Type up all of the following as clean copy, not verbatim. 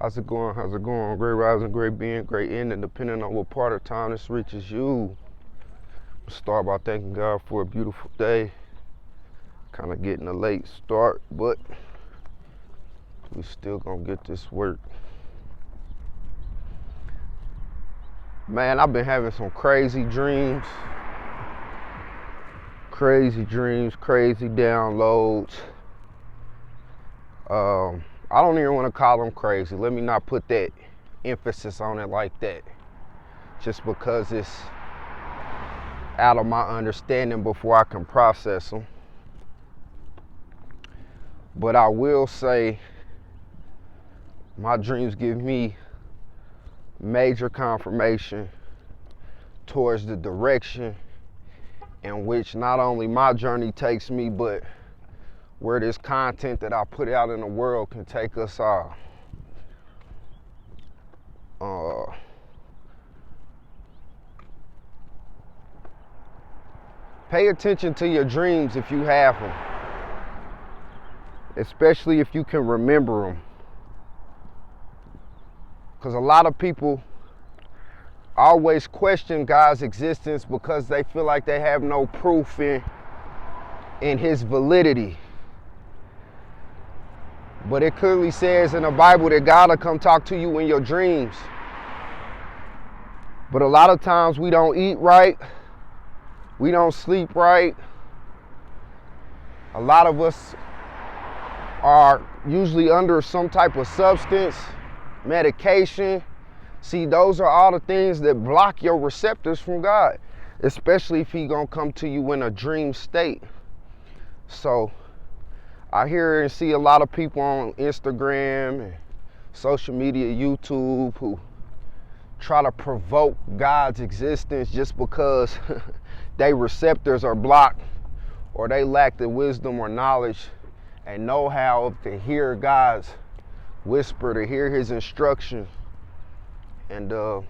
How's it going? How's it going? Great rising, great being, great ending, depending on what part of time this reaches you. Start by thanking God for a beautiful day. Kind of getting a late start, but we still gonna get this work. Man, I've been having some crazy dreams. Crazy downloads. I don't even want to call them crazy. Let me not put that emphasis on it like that. Just because it's out of my understanding before I can process them. But I will say my dreams give me major confirmation towards the direction in which not only my journey takes me, but where this content that I put out in the world can take us all. Pay attention to your dreams if you have them, especially if you can remember them. Because a lot of people always question God's existence because they feel like they have no proof in his validity. But it clearly says in the Bible that God will come talk to you in your dreams. But a lot of times we don't eat right. We don't sleep right. A lot of us are usually under some type of substance, medication. See, those are all the things that block your receptors from God, especially if He's gonna come to you in a dream state. So I hear and see a lot of people on Instagram and social media, YouTube, who try to provoke God's existence just because their receptors are blocked or they lack the wisdom or knowledge and know-how to hear God's whisper, to hear His instruction. And you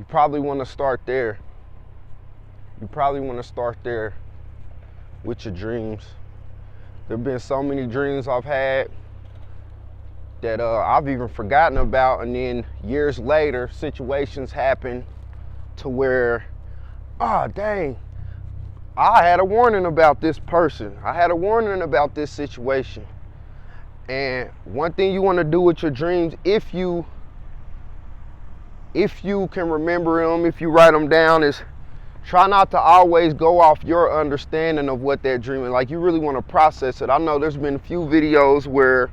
probably want to start there. You probably want to start there with your dreams. There have been so many dreams I've had that I've even forgotten about, and then years later, situations happen to where, dang, I had a warning about this person. I had a warning about this situation. And one thing you want to do with your dreams, if you can remember them, if you write them down, is try not to always go off your understanding of what that dream is. Like, you really want to process it. I know there's been a few videos where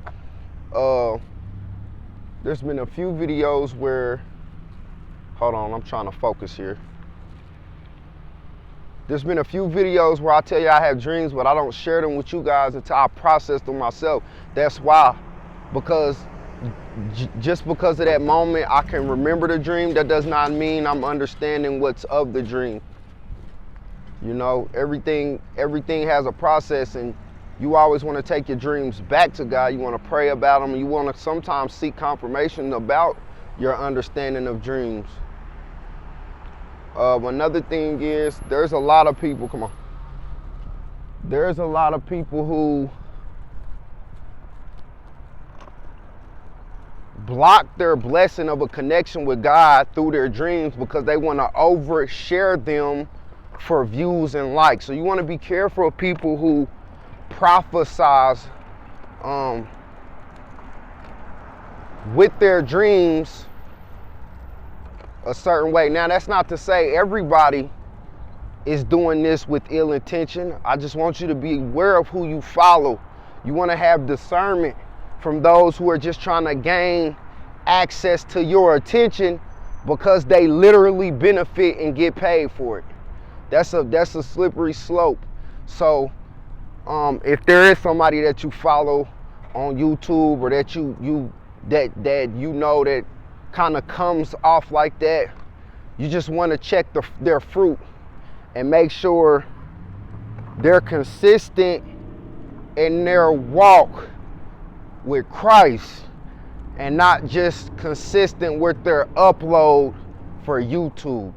hold on, I'm trying to focus here. There's been a few videos where I tell you I have dreams, but I don't share them with you guys until I process them myself. That's why, because just because of that moment I can remember the dream, that does not mean I'm understanding what's of the dream. You know, everything has a process, and you always want to take your dreams back to God. You want to pray about them. You want to sometimes seek confirmation about your understanding of dreams. Another thing is, there's a lot of people, there's a lot of people who block their blessing of a connection with God through their dreams because they want to overshare them for views and likes. So you want to be careful of people who prophesize with their dreams a certain way. Now, that's not to say everybody is doing this with ill intention. I just want you to be aware of who you follow. You want to have discernment from those who are just trying to gain access to your attention because they literally benefit and get paid for it. That's a slippery slope. So if there is somebody that you follow on YouTube or that you know that kind of comes off like that, you just want to check their fruit and make sure they're consistent in their walk with Christ and not just consistent with their upload for YouTube,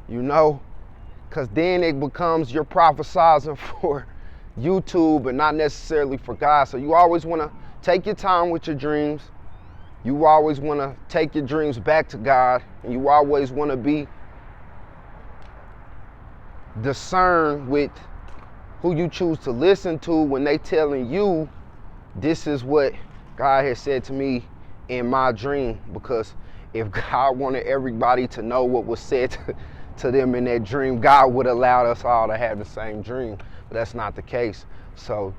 you know, because then it becomes you're prophesizing for YouTube and not necessarily for God. So you always want to take your time with your dreams. You always want to take your dreams back to God, and you always want to be discerned with who you choose to listen to when they telling you this is what God has said to me in my dream. Because if God wanted everybody to know what was said to them in that dream, God would allow us all to have the same dream. But that's not the case. So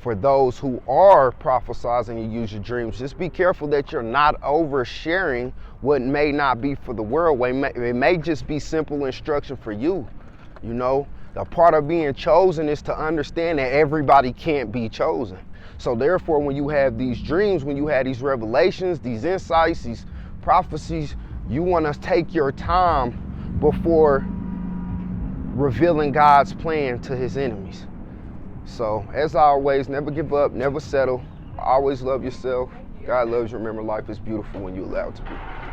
for those who are prophesizing and use your dreams, just be careful that you're not oversharing what may not be for the world. It may just be simple instruction for you. You know, the part of being chosen is to understand that everybody can't be chosen. So therefore, when you have these dreams, when you have these revelations, these insights, these prophecies, you want to take your time before revealing God's plan to his enemies. So as always, never give up, never settle. Always love yourself. God loves you. Remember, life is beautiful when you allow it to be.